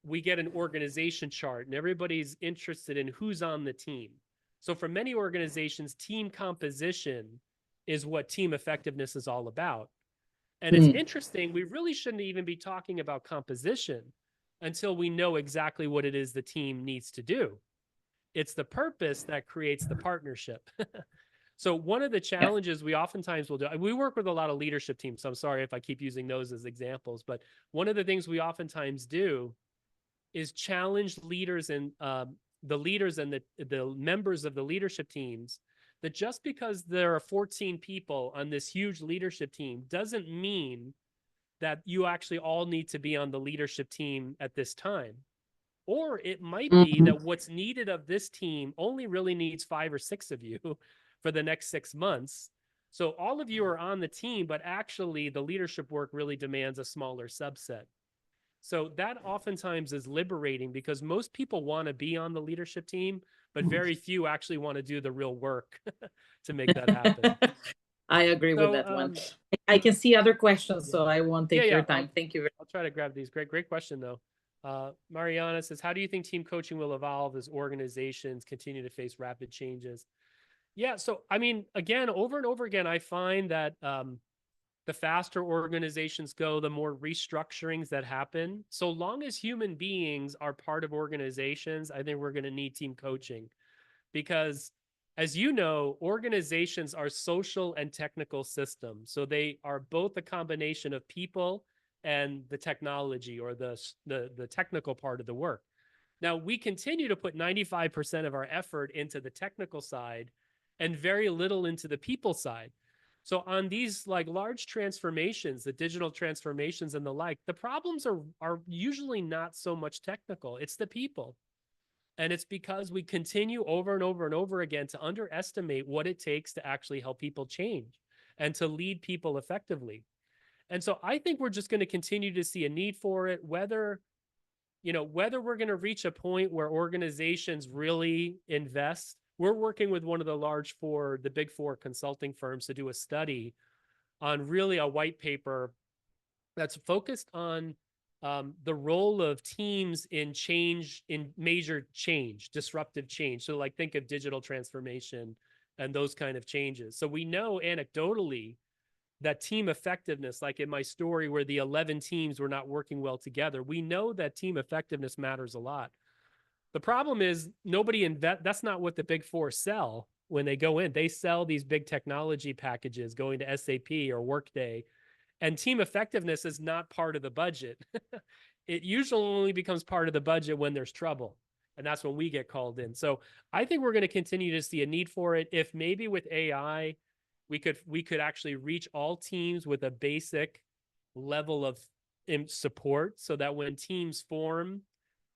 we get an organization chart and everybody's interested in who's on the team. So for many organizations, team composition is what team effectiveness is all about. And it's interesting, we really shouldn't even be talking about composition until we know exactly what it is the team needs to do. It's the purpose that creates the partnership. So one of the challenges we oftentimes will do, we work with a lot of leadership teams, so I'm sorry if I keep using those as examples, but one of the things we oftentimes do is challenge leaders and the leaders and the members of the leadership teams that just because there are 14 people on this huge leadership team doesn't mean that you actually all need to be on the leadership team at this time. Or it might be that what's needed of this team only really needs 5 or 6 of you for the next 6 months. So all of you are on the team, but actually the leadership work really demands a smaller subset. So that oftentimes is liberating because most people want to be on the leadership team, but very few actually want to do the real work to make that happen. I agree with that one. I can see other questions, so I won't take your time. Thank you. I'll try to grab these. Great question, though. Mariana says, how do you think team coaching will evolve as organizations continue to face rapid changes? Yeah. So, I mean, again, over and over again, I find that the faster organizations go, the more restructurings that happen. So long as human beings are part of organizations, I think we're going to need team coaching because, as you know, organizations are social and technical systems. So they are both a combination of people and the technology or the technical part of the work. Now, we continue to put 95% of our effort into the technical side and very little into the people side. So on these like large transformations, the digital transformations and the like, the problems are usually not so much technical. It's the people. And it's because we continue over and over and over again to underestimate what it takes to actually help people change and to lead people effectively. And so I think we're just going to continue to see a need for it, whether we're going to reach a point where organizations really invest. We're working with one of the big four consulting firms to do a study on really a white paper that's focused on the role of teams in change, in major change, disruptive change. So like think of digital transformation and those kind of changes. So we know anecdotally that team effectiveness, like in my story where the 11 teams were not working well together, we know that team effectiveness matters a lot. The problem is that's not what the big four sell when they go in. They sell these big technology packages going to SAP or Workday, and team effectiveness is not part of the budget. It usually only becomes part of the budget when there's trouble. And that's when we get called in. So I think we're going to continue to see a need for it. If maybe with AI, we could actually reach all teams with a basic level of support so that when teams form,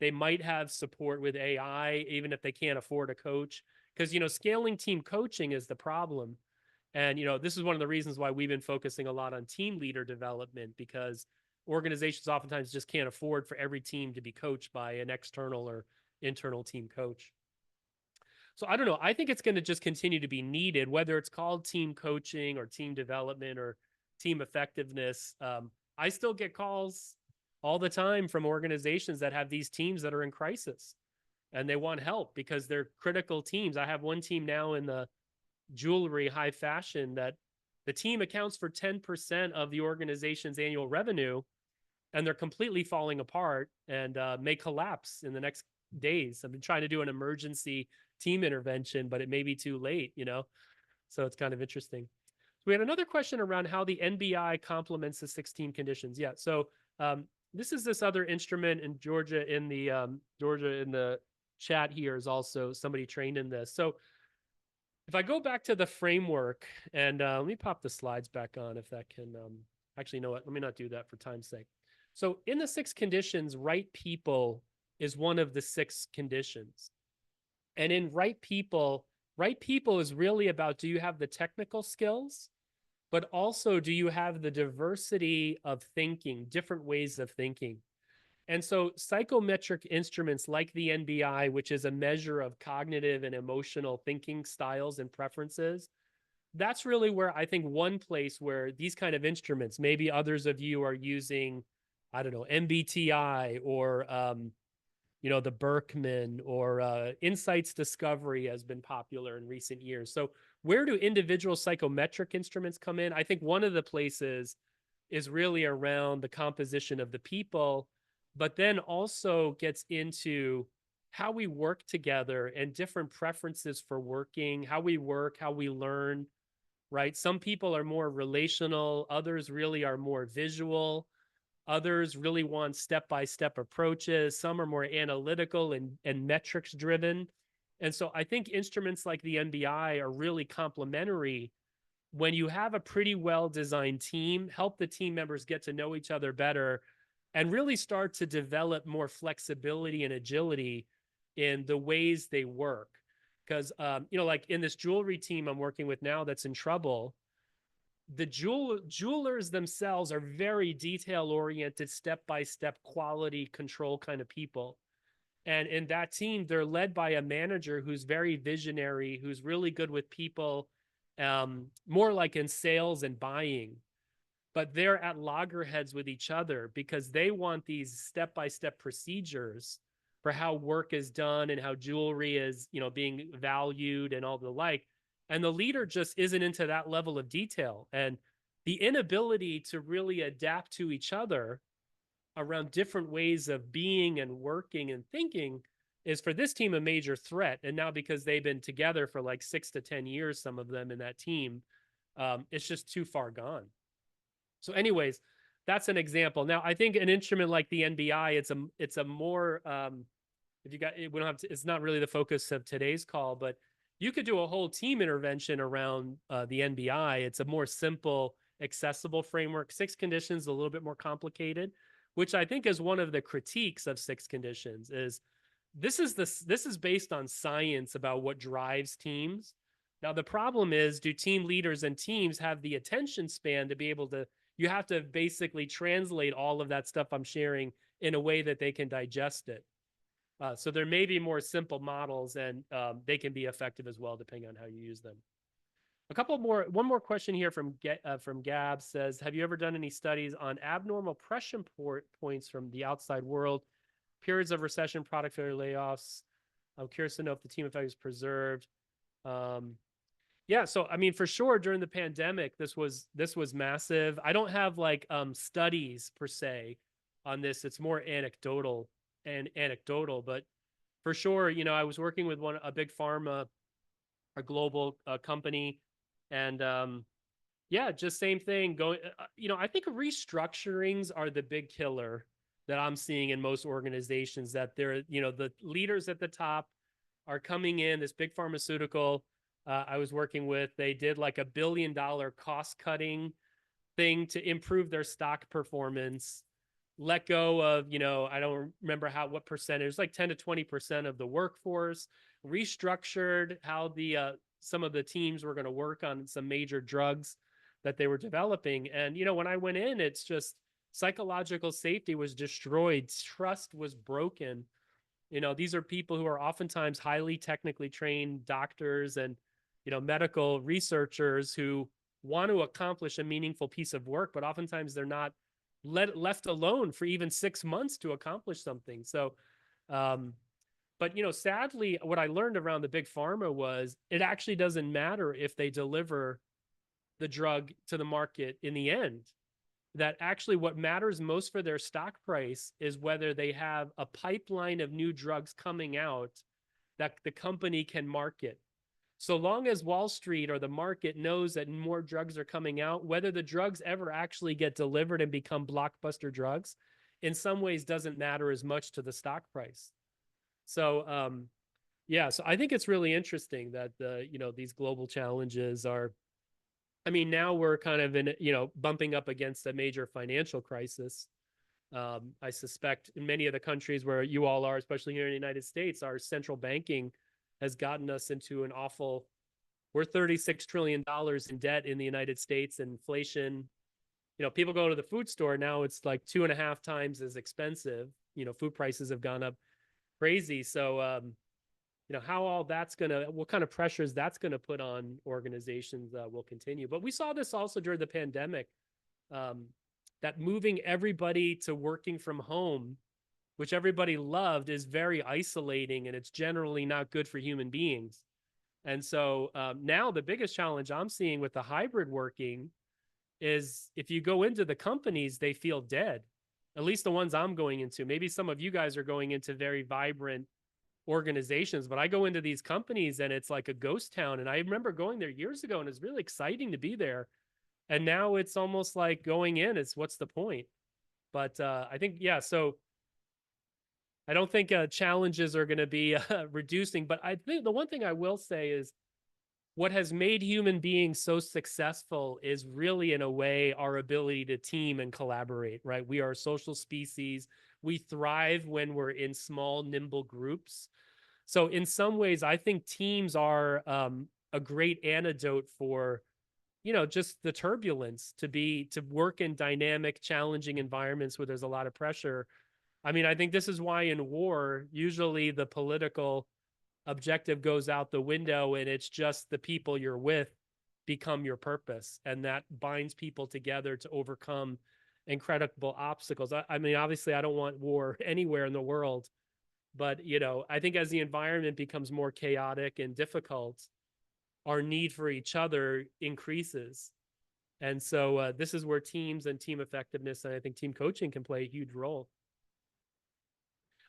they might have support with AI, even if they can't afford a coach. Because, scaling team coaching is the problem. And, this is one of the reasons why we've been focusing a lot on team leader development, because organizations oftentimes just can't afford for every team to be coached by an external or internal team coach. So I don't know. I think it's going to just continue to be needed, whether it's called team coaching or team development or team effectiveness. I still get calls all the time from organizations that have these teams that are in crisis and they want help because they're critical teams. I have one team now in the jewelry high fashion that the team accounts for 10% of the organization's annual revenue, and they're completely falling apart and may collapse in the next days. I've been trying to do an emergency team intervention, but it may be too late, so it's kind of interesting. So we had another question around how the NBI complements the 16 conditions. Yeah, so this is this other instrument, and Georgia in the chat here is also somebody trained in this. So if I go back to the framework, and let me pop the slides back on if that can, actually, you know what, let me not do that for time's sake. So in the 6 conditions, right people is one of the 6 conditions. And in right people is really about, do you have the technical skills, but also do you have the diversity of thinking, different ways of thinking? And so psychometric instruments like the NBI, which is a measure of cognitive and emotional thinking styles and preferences, that's really where I think one place where these kind of instruments, maybe others of you are using, I don't know, MBTI or, the Berkman or Insights Discovery has been popular in recent years. So where do individual psychometric instruments come in? I think one of the places is really around the composition of the people, but then also gets into how we work together and different preferences for working, how we work, how we learn, right? Some people are more relational, others really are more visual, others really want step-by-step approaches, some are more analytical and metrics driven. And so I think instruments like the NBI are really complementary when you have a pretty well-designed team, help the team members get to know each other better and really start to develop more flexibility and agility in the ways they work. Because, like in this jewelry team I'm working with now that's in trouble, the jewelers themselves are very detail-oriented, step-by-step quality control kind of people. And in that team, they're led by a manager who's very visionary, who's really good with people, more like in sales and buying. But they're at loggerheads with each other because they want these step-by-step procedures for how work is done and how jewelry is, being valued and all the like. And the leader just isn't into that level of detail. And the inability to really adapt to each other around different ways of being and working and thinking is for this team a major threat. And now because they've been together for like 6 to 10 years, some of them in that team, it's just too far gone. So anyways, that's an example. Now, I think an instrument like the NBI, it's a more, if you got, we don't have to, it's not really the focus of today's call, but you could do a whole team intervention around the NBI. It's a more simple, accessible framework. 6 conditions, a little bit more complicated, which I think is one of the critiques of 6 conditions is this is based on science about what drives teams. Now, the problem is, do team leaders and teams have the attention span to be able to, you have to basically translate all of that stuff I'm sharing in a way that they can digest it. So there may be more simple models, and they can be effective as well, depending on how you use them. One more question here from Gab says, have you ever done any studies on abnormal pressure points from the outside world, periods of recession, product failure, layoffs? I'm curious to know if the team effect is preserved. Yeah, so I mean, for sure, during the pandemic, this was massive. I don't have like studies per se on this. It's more anecdotal, but for sure, you know, I was working with a big pharma, a global company, and yeah, just same thing going. You know, I think restructurings are the big killer that I'm seeing in most organizations. That they're, you know, the leaders at the top are coming in. This big pharmaceutical I was working with, they did like $1 billion cost cutting thing to improve their stock performance. Let go of, you know, I don't remember what percentage, like 10 to 20% of the workforce, restructured how the some of the teams were going to work on some major drugs that they were developing. And, you know, when I went in, it's just psychological safety was destroyed. Trust was broken. You know, these are people who are oftentimes highly technically trained doctors and, you know, medical researchers who want to accomplish a meaningful piece of work, but oftentimes they're not left alone for even 6 months to accomplish something. So, but, you know, sadly, what I learned around the big pharma was it actually doesn't matter if they deliver the drug to the market in the end. That actually what matters most for their stock price is whether they have a pipeline of new drugs coming out that the company can market. So long as Wall Street or the market knows that more drugs are coming out, whether the drugs ever actually get delivered and become blockbuster drugs, in some ways doesn't matter as much to the stock price. So yeah, so I think it's really interesting that you know, these global challenges are, I mean, now we're kind of in, you know, bumping up against a major financial crisis. I suspect in many of the countries where you all are, especially here in the United States, our central banking has gotten us into an awful, we're $36 trillion in debt in the United States. Inflation, you know, people go to the food store now, it's like 2.5 times as expensive. You know, food prices have gone up crazy. So, you know, how all that's going to, what kind of pressures that's going to put on organizations will continue. But we saw this also during the pandemic, that moving everybody to working from home, which everybody loved, is very isolating, and it's generally not good for human beings. And so now the biggest challenge I'm seeing with the hybrid working is if you go into the companies, they feel dead, at least the ones I'm going into. Maybe some of you guys are going into very vibrant organizations, but I go into these companies and it's like a ghost town. And I remember going there years ago and it's really exciting to be there. And now it's almost like going in, it's what's the point? But I think, yeah, so I don't think challenges are going to be reducing, but I think the one thing I will say is what has made human beings so successful is really, in a way, our ability to team and collaborate, right? We are a social species. We thrive when we're in small, nimble groups. So in some ways, I think teams are a great antidote for, you know, just the turbulence, to work in dynamic, challenging environments where there's a lot of pressure. I mean, I think this is why in war, usually the political objective goes out the window and it's just the people you're with become your purpose. And that binds people together to overcome incredible obstacles. I mean, obviously, I don't want war anywhere in the world. But, you know, I think as the environment becomes more chaotic and difficult, our need for each other increases. And so this is where teams and team effectiveness, and I think team coaching can play a huge role.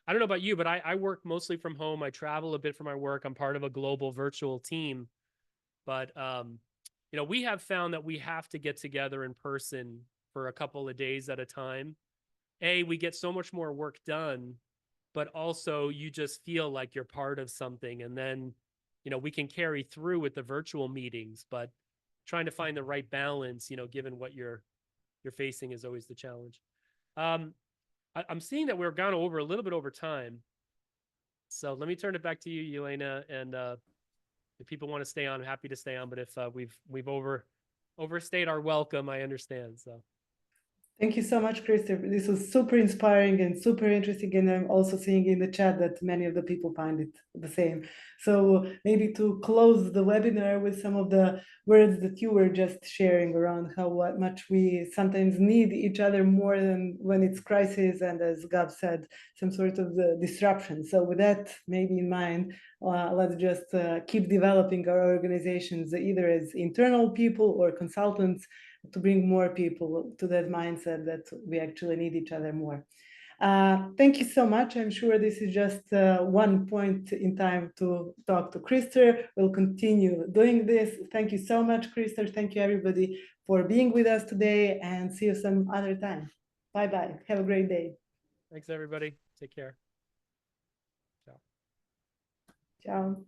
I don't know about you, but I work mostly from home. I travel a bit for my work. I'm part of a global virtual team. But, you know, we have found that we have to get together in person for a couple of days at a time. We get so much more work done, but also you just feel like you're part of something. And then, you know, we can carry through with the virtual meetings, but trying to find the right balance, you know, given what you're facing is always the challenge. I'm seeing that we're gone over a little bit over time. So let me turn it back to you, Jelena. And if people want to stay on, I'm happy to stay on. But if we've overstayed our welcome, I understand. So. Thank you so much, Krister. This was super inspiring and super interesting. And I'm also seeing in the chat that many of the people find it the same. So maybe to close the webinar with some of the words that you were just sharing around how much we sometimes need each other more than when it's crisis. And as Gab said, some sort of the disruption. So with that maybe in mind, let's just keep developing our organizations either as internal people or consultants, to bring more people to that mindset that we actually need each other more. Thank you so much. I'm sure this is just one point in time to talk to Krister. We'll continue doing this. Thank you so much, Krister. Thank you, everybody, for being with us today, and see you some other time. Bye-bye. Have a great day. Thanks, everybody. Take care. Ciao. Ciao.